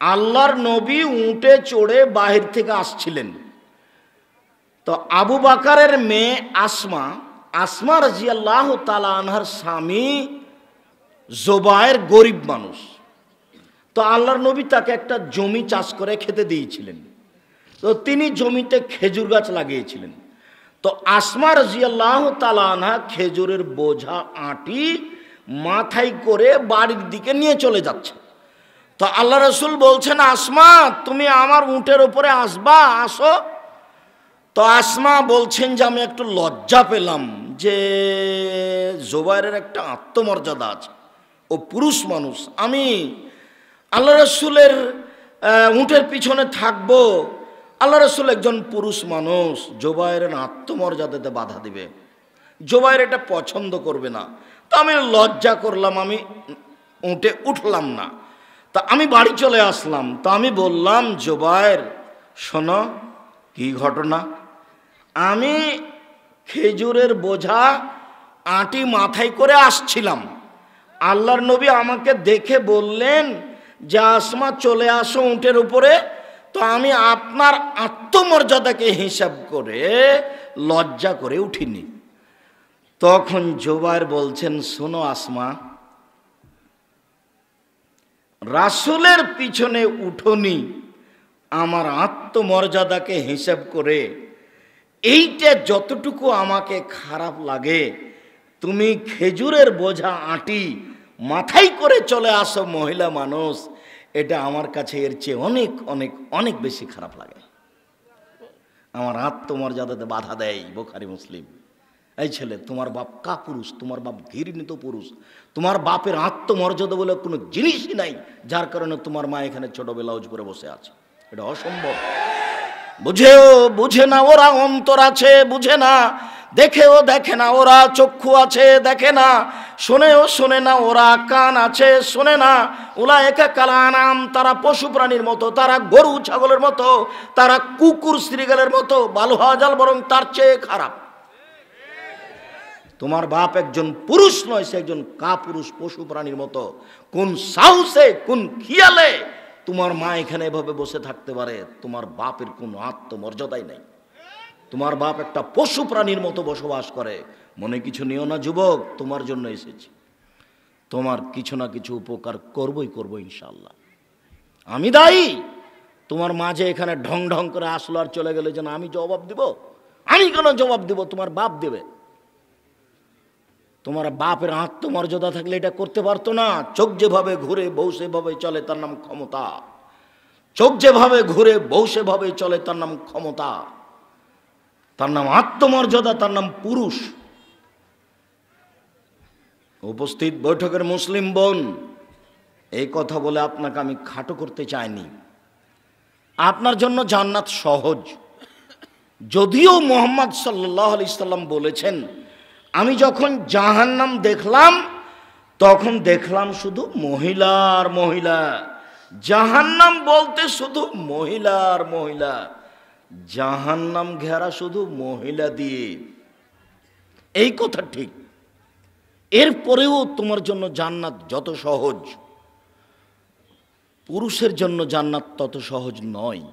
আল্লাহর নবী উটে চড়ে বাহির থেকে আসছিলেন। তো আবু বকরের মেয়ে আসমা, আসমা রাদিয়াল্লাহু তাআলা আনহার স্বামী জুবায়ের গরিব মানুষ। তো আল্লাহর নবী তাকে একটা জমি চাষ করে খেতে দিয়েছিলেন। তো তিনি জমিতে খেজুর গাছ লাগিয়েছিলেন। তো আসমা রাদিয়াল্লাহু তাআলা আনহা খেজুরের বোঝা আঁটি মাথায় করে বাড়ির দিকে নিয়ে চলে যাচ্ছে। তো আল্লাহ রাসূল বলছেন, আসমা তুমি আমার উটের উপরে আসবা, আসো। তো আসমা বলছেন যে আমি একটু লজ্জা পেলাম যে জুবায়েরের একটা আত্মমর্যাদা আছে, ও পুরুষ মানুষ, আমি আল্লাহ রাসূলের উটের পিছনে থাকবো, আল্লাহ রাসূল একজন পুরুষ মানুষ, জুবায়েরের আত্মমর্যাদাতে বাধা দিবে, জুবায়ের এটা পছন্দ করবে না। তো আমি লজ্জা করলাম, আমি উটে উঠলাম না। তা আমি বাড়ি চলে আসলাম। তো আমি বললাম, জুবায়ের শোনো কি ঘটনা, আমি খেজুরের বোঝা আঁটি মাথায় করে আসছিলাম, আল্লাহর নবী আমাকে দেখে বললেন যে আসমা চলে আসো উটের উপরে। তো আমি আপনার আত্মমর্যাদাকে হিসাব করে লজ্জা করে উঠিনি। তখন জুবায়ের বলছেন, শোনো আসমা, রাসূলের পিছনে উঠোনি আমার আত্মমর্যাদাকে হিসাব করে, এইটা যতটুকু আমাকে খারাপ লাগে, তুমি খেজুরের বোঝা আঁটি মাথায় করে চলে আসো মহিলা মানুষ, এটা আমার কাছে এর চেয়ে অনেক অনেক অনেক বেশি খারাপ লাগে। আমার আত্মমর্যাদাতে বাধা দেয়। বুখারী মুসলিম। এই ছেলে, তোমার বাপ কাপুরুষ, তোমার বাপ ঘৃণিত পুরুষ, তোমার বাপের আত্মমর্যাদা বলে কোনো জিনিসই নাই, যার কারণে তোমার মা এখানে ছোট ব্লাউজ পরে বসে আছে। এটা অসম্ভব। বুঝেও বুঝে না ওরা, অন্তর আছে বুঝে না, দেখেও দেখে না ওরা, চক্ষু আছে দেখে না, শোনেও শোনে না ওরা, কান আছে শোনে না। উলায়েকা কাল আনাম, তারা পশু প্রাণীর মতো, তারা গরু ছাগলের মতো, তারা কুকুর শ্রীগালের মতো, বাল হওয়া জাল বরং তার চেয়ে খারাপ। তোমার বাপ একজন পুরুষ নয়, সে একজন কাপুরুষ পশু প্রাণীর মতো। কোন সাহসে, কোন খেয়ালে তোমার মা এখানে এভাবে বসে থাকতে পারে? তোমার বাপের কোনো আত্মমর্যাদাই নাই। তোমার বাপ একটা পশু প্রাণীর মতো বসবাস করে। মনে কিছু নিও না যুবক, তোমার জন্য এসেছি, তোমার কিছু না কিছু উপকার করবই করবো ইনশাআল্লাহ। আমি দায়ী। তোমার মা যে এখানে ঢং ঢং করে আসলো আর চলে গেলে, যেন আমি জবাব দিব? আমি কেন জবাব দিব? তোমার বাপ দেবে। তোমার বাপের আত্মমর্যাদা থাকলে এটা করতে পারতো না। চোখ যেভাবে ঘুরে বউ সেভাবে চলে, তার নাম ক্ষমতা। চোখ যেভাবে ঘুরে বউ সেভাবে চলে, তার নাম ক্ষমতা, তার নাম আত্মমর্যাদা, তার নাম পুরুষ। উপস্থিত বৈঠকের মুসলিম বোন, এই কথা বলে আপনাকে আমি খাটো করতে চাইনি। আপনার জন্য জান্নাত সহজ। যদিও মুহাম্মদ সাল্লাল্লাহু আলাইহি সাল্লাম বলেছেন, আমি যখন জাহান্নাম দেখলাম তখন দেখলাম শুধু মহিলার মহিলা। জাহান্নাম বলতে শুধু মহিলার মহিলা, জাহান্নাম ঘেরা শুধু মহিলা দিয়ে। এই কথা ঠিক। এরপরেও তোমার জন্য জান্নাত যত সহজ, পুরুষের জন্য জান্নাত তত সহজ নয়।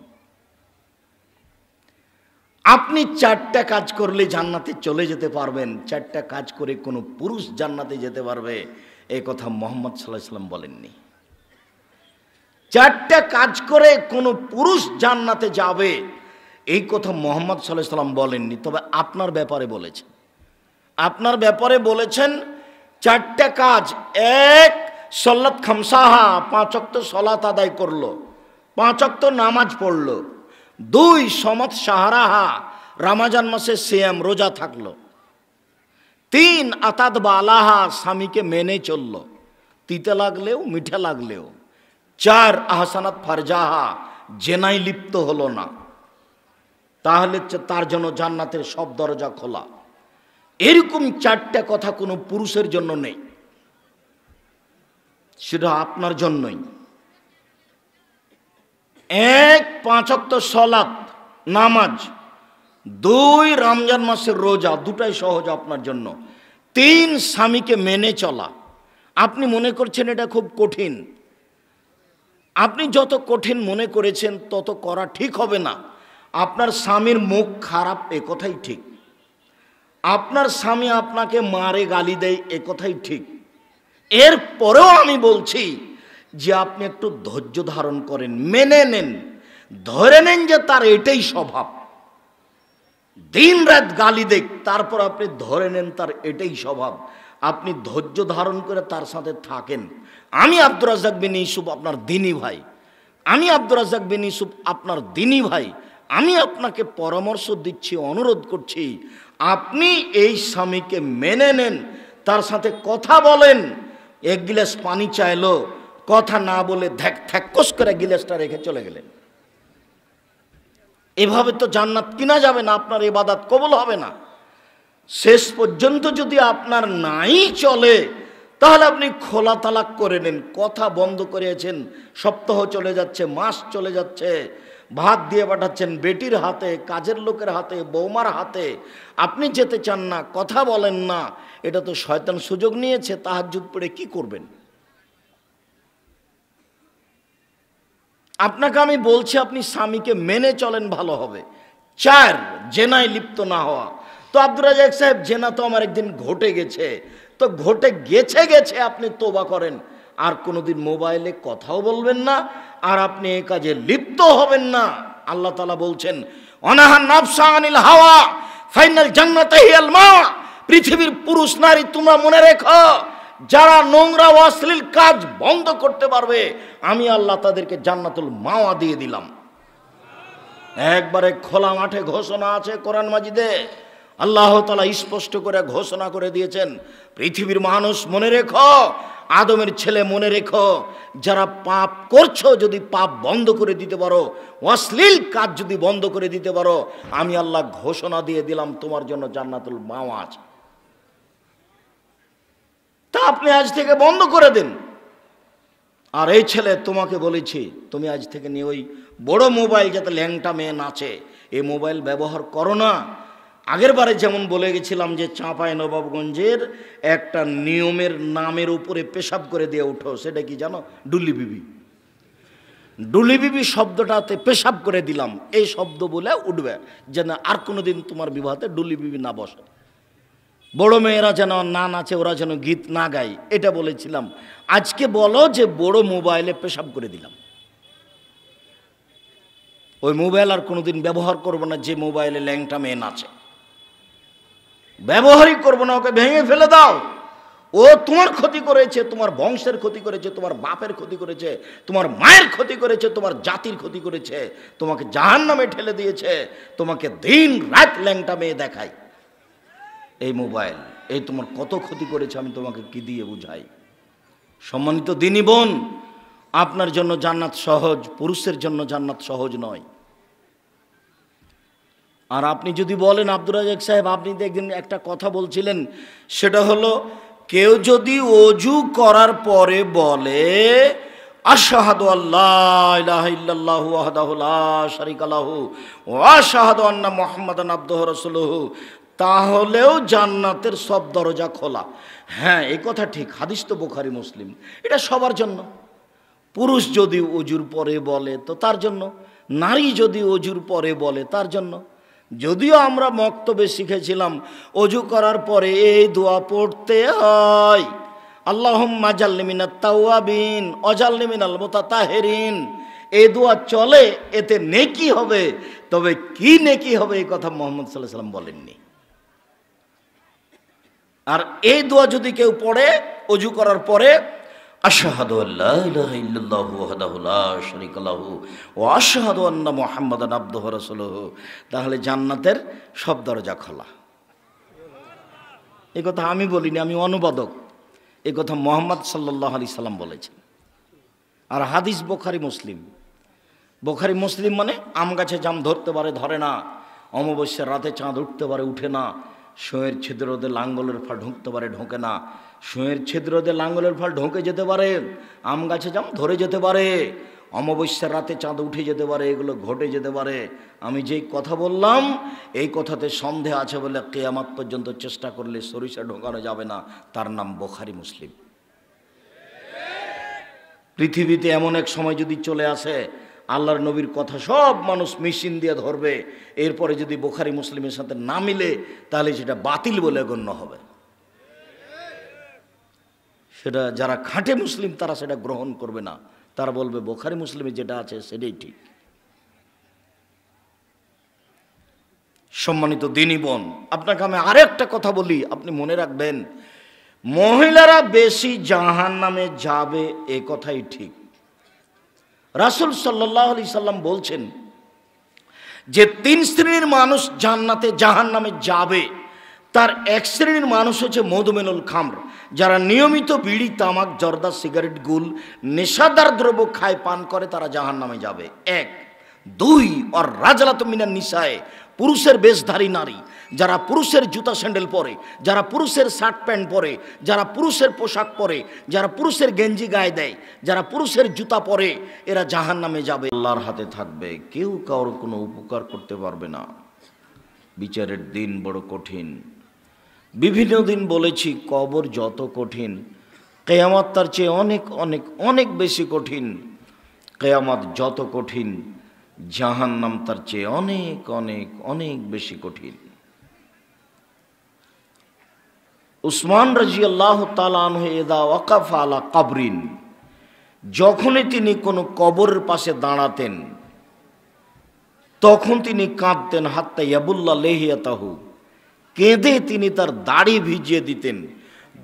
আপনি 4টা কাজ করলে জান্নাতে চলে যেতে পারবেন, 4টা কাজ করে কোনো পুরুষ জান্নাতে যেতে পারবে এই কথা মুহাম্মদ সাল্লাল্লাহু আলাইহি ওয়াসাল্লাম বলেননি। 4টা কাজ করে কোনো পুরুষ জান্নাতে যাবে এই কথা মুহাম্মদ সাল্লাল্লাহু আলাইহি ওয়াসাল্লাম বলেননি। তবে আপনার ব্যাপারে বলেছেন, আপনার ব্যাপারে বলেছেন 4টা কাজ। 1, সলাত খামসাহা, 5 ওয়াক্ত সলাত আদায় করলো, 5 ওয়াক্ত নামাজ পড়লো। 2, সমাত সাহারাহা, রমজান মাসে সিয়াম রোজা থাকলো। 3, আতাদ বালাহা, স্বামীকে মেনে চললো, তিতে লাগলেও মিঠা লাগলেও। 4, আহসানাত ফারজাহা, জেনায় লিপ্ত হলো না। তাহলে তার জন্য জান্নাতের সব দরজা খোলা। এরকম 4টা কথা কোনো পুরুষের জন্য নেই, সেটা আপনার জন্যই। 1, 5 ওয়াক্ত সলাত নামাজ। 2, রমজান মাসের রোজা, দুটাই সহজ আপনার জন্য। 3, স্বামীকে মেনে চলা। আপনি মনে করছেন এটা খুব কঠিন। আপনি যত কঠিন মনে করেছেন তত করা ঠিক হবে না। আপনার স্বামীর মুখ খারাপ এ কথাই ঠিক, আপনার স্বামী আপনাকে মারে গালি দেয় এ কথাই ঠিক। এরপরেও আমি বলছি যে আপনি একটু ধৈর্য ধারণ করেন, মেনে নেন, ধরে নেন যে তার এটাই স্বভাব। দিন রাত গালি দেখ, তারপর আপনি ধরে নেন তার এটাই স্বভাব। আপনি ধৈর্য ধারণ করে তার সাথে থাকেন। আমি আব্দুর রাজ্জাক বিন ইউসুফ আপনার দিনী ভাই, আমি আব্দুর রাজ্জাক বিন ইউসুফ আপনার দিনী ভাই। আমি আপনাকে পরামর্শ দিচ্ছি, অনুরোধ করছি, আপনি এই স্বামীকে মেনে নেন, তার সাথে কথা বলেন। এক গিলাস পানি চাইলো, কথা না বলে ধ্যাকস করে গিলাসটা রেখে চলে গেলেন। এভাবে তো জান্নাত কিনা যাবে না, আপনার ইবাদত কবুল হবে না। শেষ পর্যন্ত যদি আপনার নাই চলে, তাহলে আপনি খোলা তালাক করে নেন। কথা বন্ধ করেছেন, সপ্তাহ চলে যাচ্ছে, মাস চলে যাচ্ছে, ভাত দিয়ে পাঠাচ্ছেন বেটির হাতে, কাজের লোকের হাতে, বৌমার হাতে, আপনি যেতে চান না, কথা বলেন না। এটা তো শয়তান সুযোগ নিয়েছে। তাহাজ্জুদ পড়ে কি করবেন? আপনাকে আমি বলছি আপনি স্বামীকে মেনে চলেন, ভালো হবে। 4, জেনায় লিপ্ত না হওয়া। তো আব্দুর রাজ্জাক সাহেব, জেনা তো আমার একদিন ঘটে গেছে, তো ঘটে গেছে আপনি তওবা করেন, আর কোনোদিন মোবাইলে কথাও বলবেন না, আর আপনি এই কাজে লিপ্ত হবেন না। আল্লাহ তাআলা বলছেন, অনাহা নাফসা আনিল হাওয়া ফাইনাল জান্নাতা হিয়াল মা। পৃথিবীর পুরুষ নারী তোমরা মনে রেখো, যারা নোংরা ও অশ্লীল কাজ বন্ধ করতে পারবে, আমি আল্লাহ তাদেরকে জান্নাতুল মাওয়া দিয়ে দিলাম। একবারে খোলা মাঠে ঘোষণা আছে কোরআন মাজিদে। আল্লাহ তাআলা স্পষ্ট করে ঘোষণা করে দিয়েছেন, পৃথিবীর মানুষ মনে রেখো, আদমের ছেলে মনে রেখো, যারা পাপ করছো যদি পাপ বন্ধ করে দিতে পারো, অশ্লীল কাজ যদি বন্ধ করে দিতে পারো, আমি আল্লাহ ঘোষণা দিয়ে দিলাম তোমার জন্য জান্নাতুল মাওয়া আছে। তা আপনি আজ থেকে বন্ধ করে দিন। আর এই ছেলে, তোমাকে বলেছি, তুমি আজ থেকে নিয়ে ওই বড় মোবাইল, যাতে ল্যাংটা মেয়ে নাচে, এই মোবাইল ব্যবহার করো না। আগের বারে যেমন বলে গেছিলাম যে চাঁপাই নবাবগঞ্জের একটা নিয়মের নামের উপরে পেশাব করে দিয়ে উঠো, সেটা কি জানো? ডুলি বিবি। ডুলি বিবি শব্দটাতে পেশাব করে দিলাম, এই শব্দ বলে উঠবে, যেন আর কোনোদিন তোমার বিবাহতে ডুলি বিবি না বসে, বড় মেয়েরা যেন না নাচে, ওরা যেন গীত না গায়, এটা বলেছিলাম। আজকে বলো যে বড় মোবাইলে পেশাব করে দিলাম, ওই মোবাইল আর কোনোদিন ব্যবহার করবো না। যে মোবাইলে ল্যাংটা মেয়ে নাচে, ব্যবহারই করবো না, ওকে ভেঙে ফেলে দাও। ও তোমার ক্ষতি করেছে, তোমার বংশের ক্ষতি করেছে, তোমার বাপের ক্ষতি করেছে, তোমার মায়ের ক্ষতি করেছে, তোমার জাতির ক্ষতি করেছে, তোমাকে জাহান্নামে ঠেলে দিয়েছে, তোমাকে দিন রাত ল্যাংটা মেয়ে দেখায় এই মোবাইল। এই তোমার কত ক্ষতি করেছে, আমি তোমাকে কি দিয়ে বুঝাই? সম্মানিত দিনী বোন, আপনার জন্য জান্নাত সহজ, পুরুষের জন্য জান্নাত সহজ নয়। আর আপনি যদি বলেন, আব্দুর রাজ্জাক সাহেব, আপনি তো একদিন একটা কথা বলছিলেন, সেটা হলো, কেউ যদি ওযু করার পরে বলে আশহাদু আল্লাহ ইলাহা ইল্লাল্লাহু ওয়াহদাহু লা শারীকা লাহু ওয়া আশহাদু আন্না মুহাম্মাদান আবদুহু রাসূলুহু, তাহলেও জান্নাতের সব দরজা খোলা। হ্যাঁ, এই কথা ঠিক, হাদিস তো বুখারী মুসলিম, এটা সবার জন্য। পুরুষ যদি ওযুর পরে বলে তো তার জন্য, নারী যদি ওযুর পরে বলে তার জন্য। যদিও আমরা মক্তবে শিখেছিলাম ওযু করার পরে এই দোয়া পড়তে হয়, আল্লাহুম্মা জাল্লি মিনাত তাওয়াবিন ওয়াজালনি মিনাল মুতাতাহিরিন। এই দোয়া চলে, এতে নেকি হবে। তবে কি নেকি হবে এই কথা মুহাম্মদ সাল্লাল্লাহু আলাইহি ওয়াসাল্লাম বলেননি। আর এই দোয়া যদি কেউ পড়ে ওযু করার পরে, আশহাদু আল্লা ইলাহা ইল্লাল্লাহু ওয়াহদাহু লা শারীকা লাহু ওয়া আশহাদু আন্না মুহাম্মাদান আবদুহু রাসূলুহু, তাহলে জান্নাতের সব দরজা খোলা। এই কথা আমি বলিনি, আমি অনুবাদক। এই কথা মুহাম্মদ সাল্লাল্লাহু আলাইহি সাল্লাম বলেছেন। আর হাদিস বুখারী মুসলিম। বুখারী মুসলিম মানে আম গাছে জাম ধরতে পারে, ধরে না, অমাবস্যার রাতে চাঁদ উঠতে পারে, উঠে না, সুঁয়ের ছিদ্রতে লাঙ্গলের ফাল ঢুকতে পারে, ঢোকে না, সুঁয়ের ছিদ্রতে লাঙ্গলের ফাল ঢোকে যেতে পারে, আম গাছে জাম ধরে যেতে পারে, অমাবস্যার রাতে চাঁদ উঠে যেতে পারে, এগুলো ঘটে যেতে পারে। আমি যেই কথা বললাম, এই কথাতে সন্দেহ আছে বলে কিয়ামত পর্যন্ত চেষ্টা করলে সরিষা ঢোকানো যাবে না, তার নাম বুখারী মুসলিম। পৃথিবীতে এমন এক সময় যদি চলে আসে আল্লাহর নবীর কথা সব মানুষ মেশিন দিয়ে ধরবে, এরপরে যদি বুখারী মুসলিমের সাথে না মিলে তাহলে সেটা বাতিল বলে গণ্য হবে। সেটা যারা খাঁটে মুসলিম তারা সেটা গ্রহণ করবে না, তারা বলবে বুখারী মুসলিমে যেটা আছে সেটাই ঠিক। সম্মানিত দ্বীনি বোন, আপনাকে আমি আরেকটা কথা বলি, আপনি মনে রাখবেন, মহিলারা বেশি জাহান্নামে যাবে এ কথাই ঠিক। রাসূল সাল্লাল্লাহু আলাইহি সাল্লাম বলছেন যে 3 শ্রেণীর মানুষ জান্নাতে জাহান্নামে যাবে। তার এক শ্রেণীর মানুষ হচ্ছে মধুমেনুল খামর, যারা নিয়মিত বিড়ি, তামাক, জর্দা, সিগারেট, গুল, নেশাদার দ্রব্য খায়, পান করে, তারা জাহান্নামে যাবে। 1। 2 আর রাজলাতু মিনান নিসায়ে, পুরুষের বেশধারী নারী, যারা পুরুষের জুতা স্যান্ডেল পরে, যারা পুরুষের শার্ট প্যান্ট পরে, যারা পুরুষের পোশাক পরে, যারা পুরুষের গেঞ্জি গায়ে দেয়, যারা পুরুষের জুতা পরে, এরা জাহান্নামে যাবে। আল্লাহর হাতে থাকবে, কেউ কারোর কোনো উপকার করতে পারবে না। বিচারের দিন বড় কঠিন। বিভিন্ন দিন বলেছি কবর যত কঠিন, কিয়ামত তার চেয়ে অনেক অনেক অনেক বেশি কঠিন। কিয়ামত যত কঠিন, জাহান্নাম তার চেয়ে অনেক অনেক অনেক বেশি কঠিন। উসমান রাদিয়াল্লাহু তাআলা আনহু ইযা ওয়াকাফা আলা কবরিন, যখনই তিনি কোনো কবরের পাশে দাঁড়াতেন তখন তিনি কাঁদতেন। হাত্তা ইয়াবুল্লা লেহিয়াতাহু, কেঁদে তিনি তার দাড়ি ভিজিয়ে দিতেন।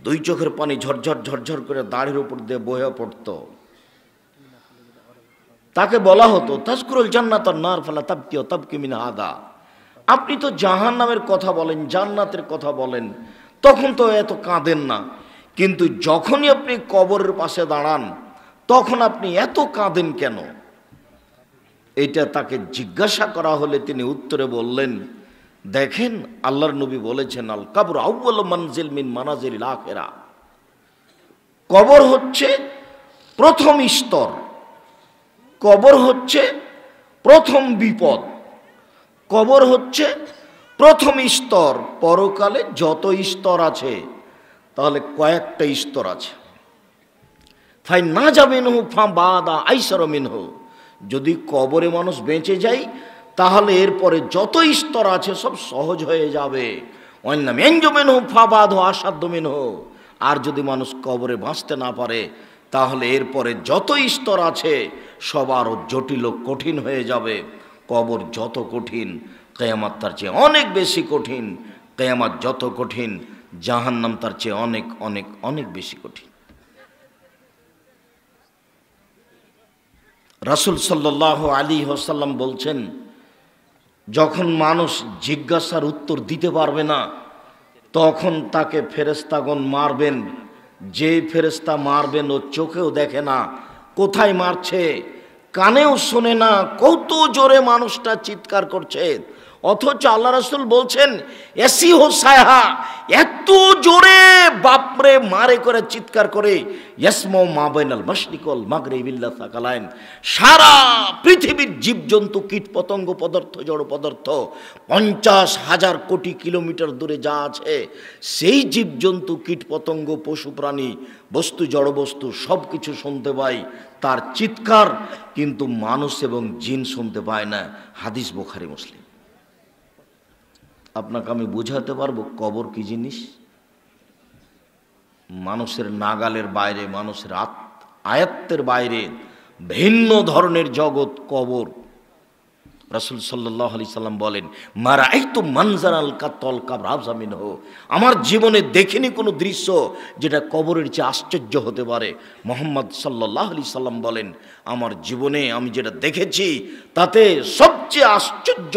2 চোখের পানি ঝরঝর ঝরঝর করে দাড়ির উপর দিয়ে বয়ে পড়ত। তাকে বলা হতো তাজকুরুল জান্নাত ওয়ান নার ফালা তাবকি ওয়া তাবকি মিন হাদা, আপনি তো জাহান্নামের কথা বলেন, জান্নাতের কথা বলেন, তখন তো এত কাঁদেন না, কিন্তু যখনই আপনি কবরের পাশে দাঁড়ান তখন আপনি এত কাঁদেন কেন? এটা তাকে জিজ্ঞাসা করা হলে তিনি উত্তরে বললেন, দেখেন আল্লাহর নবী বলেছেন, আল কবর আউয়ালু মানজিল মিন মানাজিলিল আখিরা, কবর হচ্ছে প্রথম স্তর, কবর হচ্ছে প্রথম বিপদ, কবর হচ্ছে প্রথম স্তর। পরকালে যত স্তর আছে তাহলে কয়েকটা স্তর আছে। ফাই না যাবেন হু ফা বাদা আইসার মিনহু, যদি কবরে মানুষ বেঁচে যায় তাহলে এরপরে যত স্তর আছে সব সহজ হয়ে যাবে। অন্যাম এনজমেন হু ফা বাদ আসাধ্য মিনহু, আর যদি মানুষ কবরে বাঁচতে না পারে তাহলে এরপরে যত স্তর আছে সব আরও জটিল কঠিন হয়ে যাবে। কবর যত কঠিন, কিয়ামত তার চেয়ে অনেক বেশি কঠিন। কিয়ামত যত কঠিন, জাহান্নাম তার চেয়ে অনেক অনেক অনেক বেশি কঠিন। রাসূল সাল্লাল্লাহু আলাইহি ওয়াসাল্লাম বলছেন, যখন মানুষ জিজ্ঞাসার উত্তর দিতে পারবে না তখন তাকে ফেরেশতাগণ মারবেন। যে ফেরেশতা মারবেন ও চোখেও দেখে না, কোথায় মারছে কানেও শোনে না, কত জোরে মানুষটা চিৎকার করছে, অথচ আল্লাহ রাসূল বলছেন এসি হো সায়হা, এত জোরে বাপরে মারে করে চিৎকার করে, ইয়াসমু মা বাইনাল মাশরিক ওয়াল মাগরিব ইল্লা সাকালাইন, সারা পৃথিবীর জীবজন্তু, কীটপতঙ্গ, পদার্থ, জড় পদার্থ 50,000 কোটি কিলোমিটার দূরে যা আছে সেই জীবজন্তু, কীটপতঙ্গ, পশু প্রাণী, বস্তু, জড়বস্তু সব কিছু শুনতে পায় তার চিৎকার, কিন্তু মানুষ এবং জিন শুনতে পায় না। হাদিস বুখারী মুসলিম। আপনাকে আমি বুঝাতে পারবো কবর কি জিনিস। মানুষের নাগালের বাইরে, মানুষের আয়ত্তের বাইরে ভিন্ন ধরনের জগৎ কবর। রাসূল সাল্লাল্লাহু আলাইহি সাল্লাম বলেন, মা রাআইতু মানজারাল কাতল কাবর আযম মিনহু, আমার জীবনে দেখিনি কোনো দৃশ্য যেটা কবরের চেয়ে আশ্চর্য হতে পারে। মুহাম্মদ সাল্লাল্লাহু আলাইহি সাল্লাম বলেন, আমার জীবনে আমি যেটা দেখেছি তাতে সবচেয়ে আশ্চর্য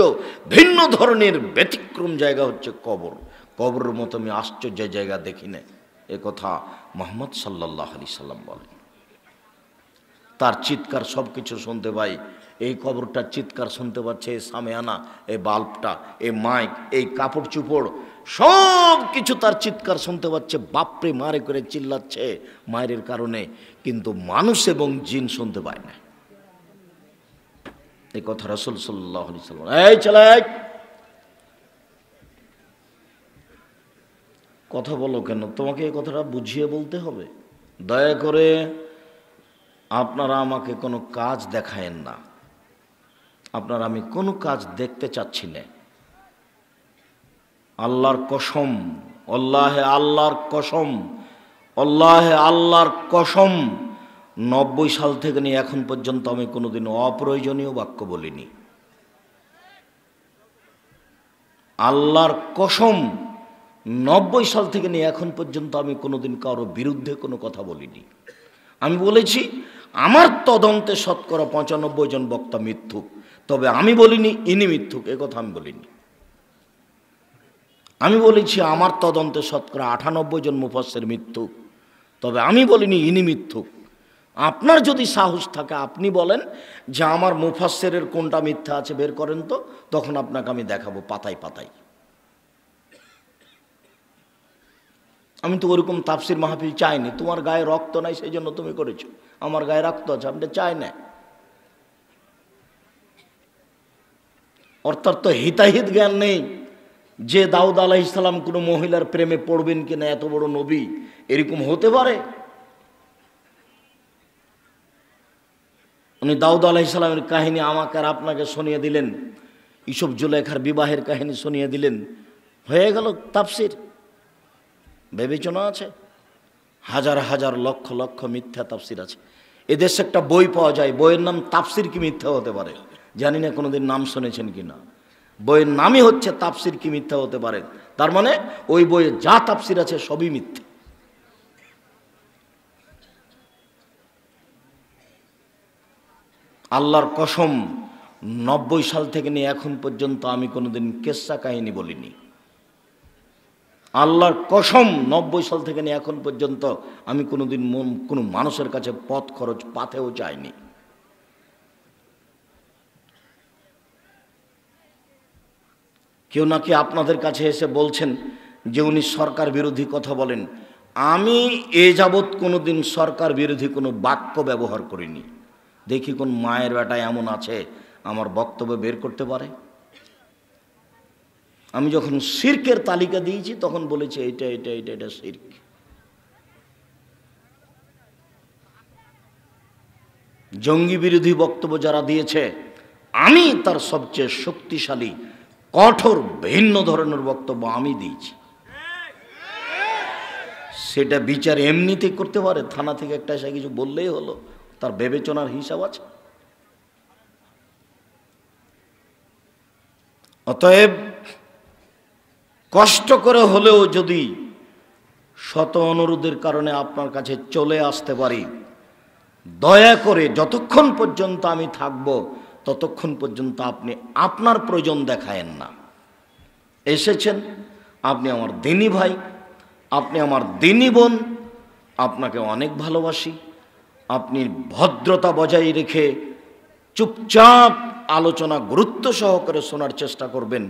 ভিন্ন ধরনের ব্যতিক্রম জায়গা হচ্ছে কবর। কবরের মতো আমি আশ্চর্য জায়গা দেখি না, এ কথা মুহাম্মদ সাল্লাল্লাহু আলাইহি সাল্লাম বলেন। তার চিৎকার সব কিছু শুনতে পাই। এই কবরটার চিৎকার শুনতে পাচ্ছে, এই সামিয়ানা, এই বাল্বটা, এই মাইক, এই কাপড় চুপড়, সব কিছু তার চিৎকার শুনতে পাচ্ছে, বাপরে মারে করে চিল্লাচ্ছে মায়ের কারণে, কিন্তু মানুষ এবং জিন শুনতে পায় না। এই কথা রাসূল সাল্লাল্লাহু আলাইহি সাল্লাম, এই চলে কথা বলো কেন, তোমাকে এই কথাটা বুঝিয়ে বলতে হবে? দয়া করে আপনারা আমাকে কোনো কাজ দেখায়েন না, আপনারা আমি কোনো কাজ দেখতে চাচ্ছি না। আল্লাহর কসম, আল্লাহে আল্লাহর কসম, আল্লাহে আল্লাহর কসম, 90 সাল থেকে নিয়ে এখন পর্যন্ত আমি কোনোদিন অপ্রয়োজনীয় বাক্য বলিনি। আল্লাহর কসম, 90 সাল থেকে নিয়ে এখন পর্যন্ত আমি কোনোদিন কারো বিরুদ্ধে কোনো কথা বলিনি। আমি বলেছি আমার তদন্তে শতকরা 95 জন বক্তা মিথ্যুক, তবে আমি বলিনি ইনি মিথ্যুক, এ কথা আমি বলিনি। আমি বলেছি আমার তদন্তে শতকরা 98 জন মুফাসসির মিথ্যুক, তবে আমি বলিনি ইনি মিথ্যুক। আপনার যদি সাহস থাকে আপনি বলেন যে আমার মুফাসসিরের কোনটা মিথ্যা আছে বের করেন তো, তখন আপনাকে আমি দেখাবো পাতায় পাতায়। আমি তো ওরকম তাফসির মাহফিল চাইনি। তোমার গায়ে রক্ত নাই সেই জন্য তুমি করেছো, আমার গায়ে রক্ত আছে, আমি চাই না। অর্থাৎ তো হিতাহিত জ্ঞান নেই যে দাউদ আলাইহিস সালাম কোনো মহিলার প্রেমে পড়বেন কিনা, এত বড় নবী, এরকম হতে পারে? উনি দাউদ আলাইহিস সালামের কাহিনী আমাকে আর আপনাকে শুনিয়ে দিলেন, ইউসুফ জুলেখার বিবাহের কাহিনী শুনিয়ে দিলেন, হয়ে গেল তাফসির? বিবেচনা আছে? হাজার হাজার লক্ষ লক্ষ মিথ্যা তাফসির আছে। এদেশে একটা বই পাওয়া যায়, বইয়ের নাম তাফসির কি মিথ্যা হতে পারে, জানি না কোনোদিন নাম শুনেছেন কিনা। বইয়ের নামই হচ্ছে তাফসির কি মিথ্যা হতে পারে। তার মানে ওই বইয়ে যা তাফসির আছে সবই মিথ্যা। আল্লাহর কসম, 90 সাল থেকে নিয়ে এখন পর্যন্ত আমি কোনোদিন কেসা কাহিনী বলিনি। আল্লাহর কসম, 90 সাল থেকে নিয়ে এখন পর্যন্ত আমি কোনোদিন কোনো মানুষের কাছে পথ খরচ পাতেও চাইনি। কেউ নাকি আপনাদের কাছে এসে বলছেন যে উনি সরকার বিরোধী কথা বলেন। আমি এ যাবৎ কোনোদিন সরকার বিরোধী কোনো বাক্য ব্যবহার করিনি। দেখি কোন মায়ের বেটা এমন আছে আমার বক্তব্য বের করতে পারে। আমি যখন শিরকের তালিকা দিয়েছি তখন বলেছি এটা এটা এটা এটা শিরক। জঙ্গি বিরোধী বক্তব্য যারা দিয়েছে, আমি তার সবচেয়ে শক্তিশালী কঠোর ভিন্ন ধরনের বক্তব্য আমি দিয়েছি। সেটা বিচার এমনিতেই করতে পারে, থানা থেকে একটা এসে কিছু বললেই হলো, তার বিবেচনার হিসাব আছে। অতএব কষ্ট করে হলেও যদি শত অনুরোধের কারণে আপনার কাছে চলে আসতে পারি, দয়া করে যতক্ষণ পর্যন্ত আমি থাকব ততক্ষণ পর্যন্ত আপনি আপনার প্রয়োজন দেখায়েন না। এসেছেন, আপনি আমার দিনী ভাই, আপনি আমার দিনী বোন, আপনাকে অনেক ভালোবাসি। আপনি ভদ্রতা বজায় রেখে চুপচাপ আলোচনা গুরুত্ব সহকারে শোনার চেষ্টা করবেন।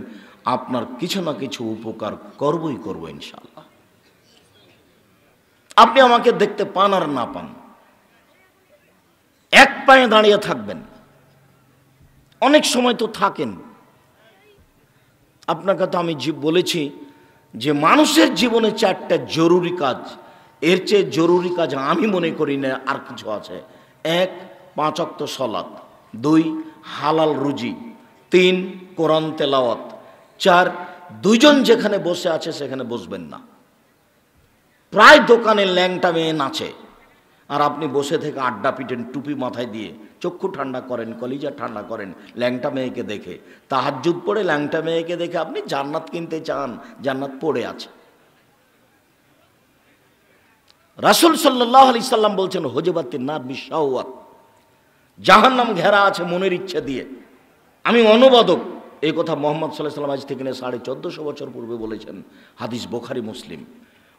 আপনার কিছু না কিছু উপকার করবই করব ইনশাআল্লাহ। আপনি আমাকে দেখতে পান আর না পান, এক পায়ে দাঁড়িয়ে থাকবেন। অনেক সময় তো থাকেন। আপনাকে তো আমি বলেছি যে মানুষের জীবনে 4টা জরুরি কাজ, এর চেয়ে জরুরি কাজ আমি মনে করি না আর কিছু আছে। 1, 5 ওয়াক্ত সালাত, 2, হালাল রুজি, 3, কোরআন তেলাওয়াত, 4, দুইজন যেখানে বসে আছে সেখানে বসবেন না। প্রায় দোকানে ল্যাংটা মেয়ে নাচে আর আপনি বসে থেকে আড্ডা পিটেন টুপি মাথায় দিয়ে, চক্ষু ঠান্ডা করেন, কলিজা ঠান্ডা করেন ল্যাংটা মেয়েকে দেখে। তাহাজ্জুদ পড়ে ল্যাংটা মেয়েকে দেখে আপনি জান্নাত কিনতে চান, জান্নাত পড়ে আছে। রাসূল সাল্লাল্লাহু আলাইহি সাল্লাম বলছেন হুজবাতিন নার বিশাওয়াত, জাহান্নাম ঘেরা আছে মনের ইচ্ছা দিয়ে। আমি অনুবাদক, এই কথা মুহাম্মদ সাল্লাল্লাহু আলাইহি সাল্লাম আজ থেকে 1450 বছর পূর্বে বলেছেন, হাদিস বুখারী মুসলিম।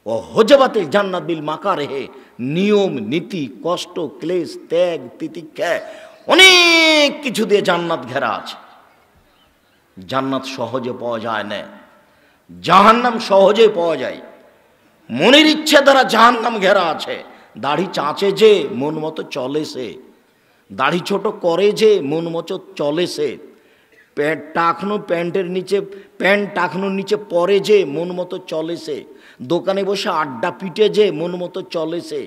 ও হুজবাতিল জান্নাত বিল মাকারিহি, নিয়ম নীতি কষ্ট ক্লেশ ত্যাগ তিতিক্ষা অনেক কিছু দিয়ে জান্নাত ঘেরা আছে। জান্নাত সহজে পাওয়া যায় না, জাহান্নাম সহজে পাওয়া যায়। মনের ইচ্ছা দ্বারা জাহান্নাম ঘেরা আছে। দাড়ি চাঁচে যে মন মতো চলে সে, দাড়ি ছোট করে যে মন মতো চলে সে, প্যান্ট টাকনোর নিচে পরে যে মন মতো চলে সে, দোকানে বসে আড্ডা পিটে যে মন মতো চলে সে,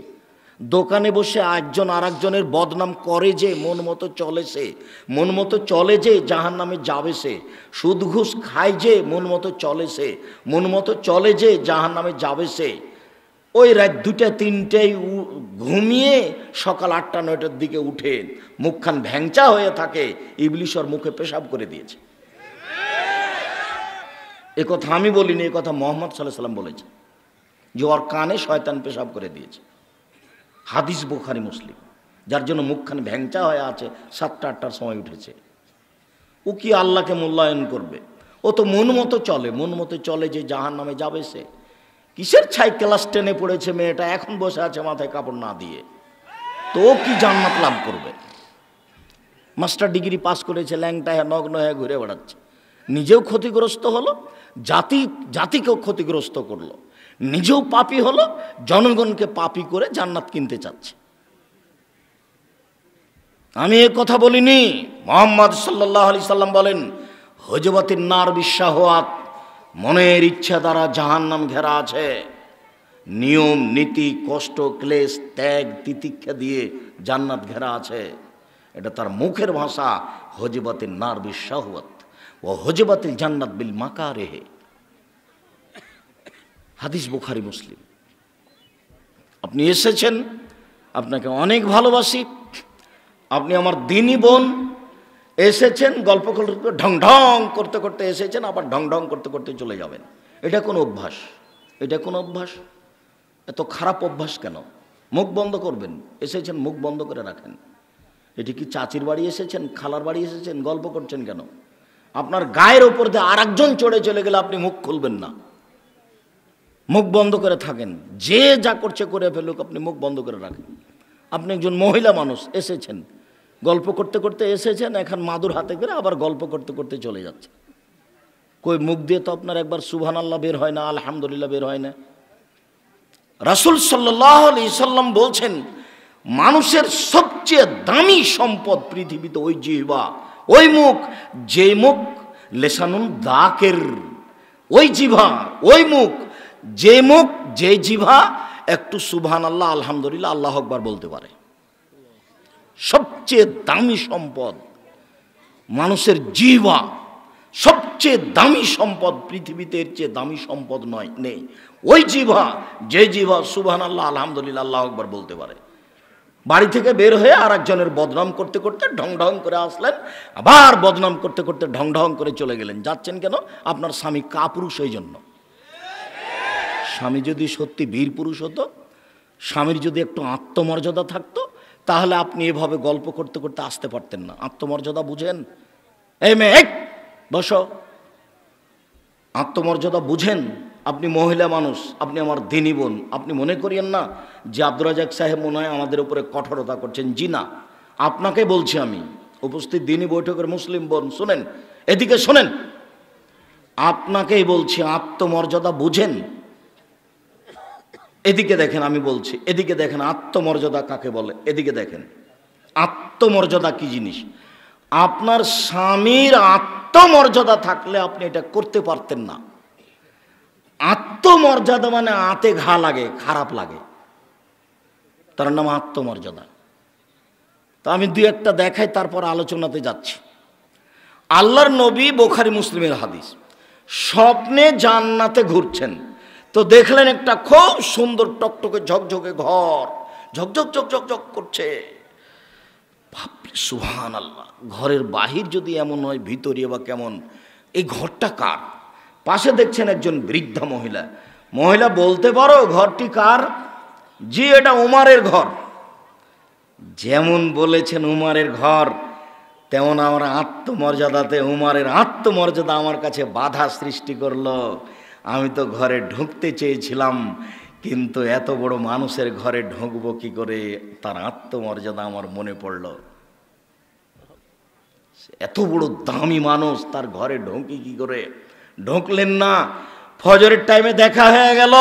দোকানে বসে একজন আর একজনের বদনাম করে যে, মন মতো চলে সে, মন মতো চলে যে জাহান নামে যাবে সে। সুদ ঘুষ খায় যে, মন মতো চলে সে, মন মতো চলে যে জাহান নামে যাবে সে। ওই রাত 2টা 3টায় ঘুমিয়ে সকাল 8টা 9টার দিকে উঠে মুখখান ভ্যাংচা হয়ে থাকে, ইবলিশ ওর মুখে পেশাব করে দিয়েছে। এ কথা আমি বলিনি, এ কথা মুহাম্মদ সাল্লাল্লাহু আলাইহি ওয়াসাল্লাম বলেছে যে ওর কানে শয়তান পেশাব করে দিয়েছে। হাদিস বুখারী মুসলিম। যার জন্য মুখখান ভ্যাংচা হয়ে আছে, 7টা 8টার সময় উঠেছে। ও কি আল্লাহকে মূল্যায়ন করবে? ও তো মন মতো চলে, মন মতো চলে যে জাহান নামে যাবে সে। কিসের ছাই ক্লাস 10-এ পড়েছে মেয়েটা, এখন বসে আছে মাথায় কাপড় না দিয়ে, তো ও কি জান্নাত লাভ করবে? মাস্টার ডিগ্রি পাস করেছে, ল্যাংটা নগ্ন হয়ে ঘুরে বেড়াচ্ছে, নিজেও ক্ষতিগ্রস্ত হলো, জাতিকেও ক্ষতিগ্রস্ত করলো, নিজেও পাপী হলো, জনগণকে পাপী করে জান্নাত কিনতে চাচ্ছে। আমি এ কথা বলিনি, মুহাম্মদ সাল্লাল্লাহু আলাইহি সাল্লাম বলেন, হুজবাতিন নার বিশাহওয়াত, মনের ইচ্ছা দ্বারা জাহান্নাম ঘেরা আছে। নিয়ম নীতি কষ্ট ক্লেশ ত্যাগ তিতিক্ষা দিয়ে জান্নাত ঘেরা আছে। এটা তার মুখের ভাষা। হুজবাতিন নার বিশাহওয়াত ও হুজবাতিল জান্নাত বিল মাকারিহি। হাদিস বুখারী মুসলিম। আপনি এসেছেন, আপনাকে অনেক ভালোবাসি, আপনি আমার দিনী বোন। এসেছেন গল্প করতে, ঢং ঢং করতে করতে এসেছেন, আবার ঢং ঢং করতে করতে চলে যাবেন। এটা কোন অভ্যাস? এটা কোন অভ্যাস? এত খারাপ অভ্যাস কেন? মুখ বন্ধ করবেন, এসেছেন মুখ বন্ধ করে রাখেন। এটি কি চাচির বাড়ি এসেছেন, খালার বাড়ি এসেছেন? গল্প করছেন কেন? আপনার গায়ের ওপর দিয়ে আর একজন চড়ে চলে গেলে আপনি মুখ খুলবেন না, মুখ বন্ধ করে থাকেন। যে যা করছে করে ফেলুক, আপনি মুখ বন্ধ করে রাখেন। আপনি একজন মহিলা মানুষ, এসেছেন গল্প করতে করতে এসেছেন, এখন মাদুর হাতে করে আবার গল্প করতে করতে চলে যাচ্ছে। কই মুখ দিয়ে তো আপনার একবার সুবহানাল্লাহ বের হয় না, আলহামদুলিল্লাহ বের হয় না। রাসূল সাল্লাল্লাহু আলাইহি সাল্লাম বলছেন, মানুষের সবচেয়ে দামি সম্পদ পৃথিবীতে ওই জিহ্বা, ওই মুখ, যে মুখ লেসানুন দাকের, ওই জিহ্বা, ওই মুখ, যে মুখ, যে জিহ্বা একটু সুবহানাল্লাহ আলহামদুলিল্লাহ আল্লাহু আকবার বলতে পারে। সবচেয়ে দামি সম্পদ মানুষের জিহ্বা, সবচেয়ে দামি সম্পদ পৃথিবীতে, এর চেয়ে দামি সম্পদ নয় নেই। ওই জিহ্বা, যে জিহ্বা সুবহানাল্লাহ আলহামদুলিল্লাহ আল্লাহু আকবার বলতে পারে। বাড়ি থেকে বের হয়ে আর একজনের বদনাম করতে করতে ঢং ঢং করে আসলেন, আবার বদনাম করতে করতে ঢং ঢং করে চলে গেলেন। যাচ্ছেন কেন? আপনার স্বামী কাপুরুষ, এই জন্য। স্বামী যদি সত্যি বীর পুরুষ হতো, স্বামীর যদি একটু আত্মমর্যাদা থাকতো, তাহলে আপনি এভাবে গল্প করতে করতে আসতে পারতেন না। আত্মমর্যাদা বুঝেন? এই মেয়ে বসো, আত্মমর্যাদা বুঝেন? আপনি মহিলা মানুষ, আপনি আমার দিনী বোন, আপনি মনে করিয়েন না যে আব্দুর রাজাক সাহেব মনে হয় আমাদের উপরে কঠোরতা করছেন। জি না, আপনাকে বলছি আমি, উপস্থিত দিনী বৈঠকের মুসলিম বোন শুনেন, এদিকে শোনেন, আপনাকেই বলছি, আত্মমর্যাদা বুঝেন? এদিকে দেখেন, আমি বলছি, এদিকে দেখেন আত্মমর্যাদা কাকে বলে। এদিকে দেখেন আত্মমর্যাদা কি জিনিস। আপনার স্বামীর আত্মমর্যাদা থাকলে আপনি এটা করতে পারতেন না। আত্মমর্যাদা মানে আতে ঘা লাগে, খারাপ লাগে, তার নাম আত্মমর্যাদা। তো আমি দুই একটা দেখাই, তারপর আলোচনাতে যাচ্ছি। আল্লাহর নবী, বুখারী মুসলিমের হাদিস, স্বপ্নে জান্নাতে ঘুরছেন, তো দেখলেন একটা খুব সুন্দর টকটকে ঝকঝকে ঘর, ঝকঝক ঝকঝক ঝক করছে। বাপরে সুবহানাল্লাহ, ঘরের বাহির যদি এমন হয়, ভিতরে বা কেমন। এই ঘরটা কার? পাশে দেখছেন একজন বৃদ্ধা মহিলা। মহিলা, বলতে পারো ঘরটি কার? জি, এটা উমারের ঘর। যেমন বলেছেন উমারের ঘর, তেমন আমার আত্মমর্যাদাতে উমারের আত্মমর্যাদা আমার কাছে বাধা সৃষ্টি করলো। আমি তো ঘরে ঢুকতে চেয়েছিলাম, কিন্তু এত বড় মানুষের ঘরে ঢুকবো কি করে? তার আত্মমর্যাদা আমার মনে পড়ল। এত বড় দামি মানুষ, তার ঘরে ঢুকি কি করে? ঢুকলেন না। ফজরের টাইমে দেখা হয়ে গেল।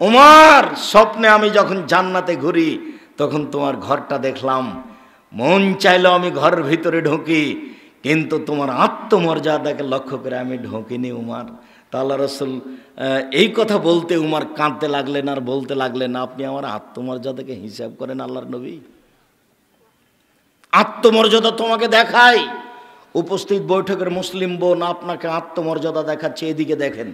উমার, স্বপ্নে আমি যখন জান্নাতে ঘুরি তখন তোমার ঘরটা দেখলাম, মন চাইলো আমি ঘরের ভিতরে ঢুকি, কিন্তু তোমার আত্মমর্যাদাকে লক্ষ্য করে আমি ঢুকিনি উমার। তা আল্লাহ রসুল এই কথা বলতে উমার কাঁদতে লাগলেন আর বলতে লাগলেন, আপনি আমার আত্মমর্যাদাকে হিসাব করেন আল্লাহর নবী? আত্মমর্যাদা তোমাকে দেখাই, উপস্থিত বৈঠকের মুসলিম বোন আপনাকে আত্মমর্যাদা দেখাচ্ছে, এদিকে দেখেন।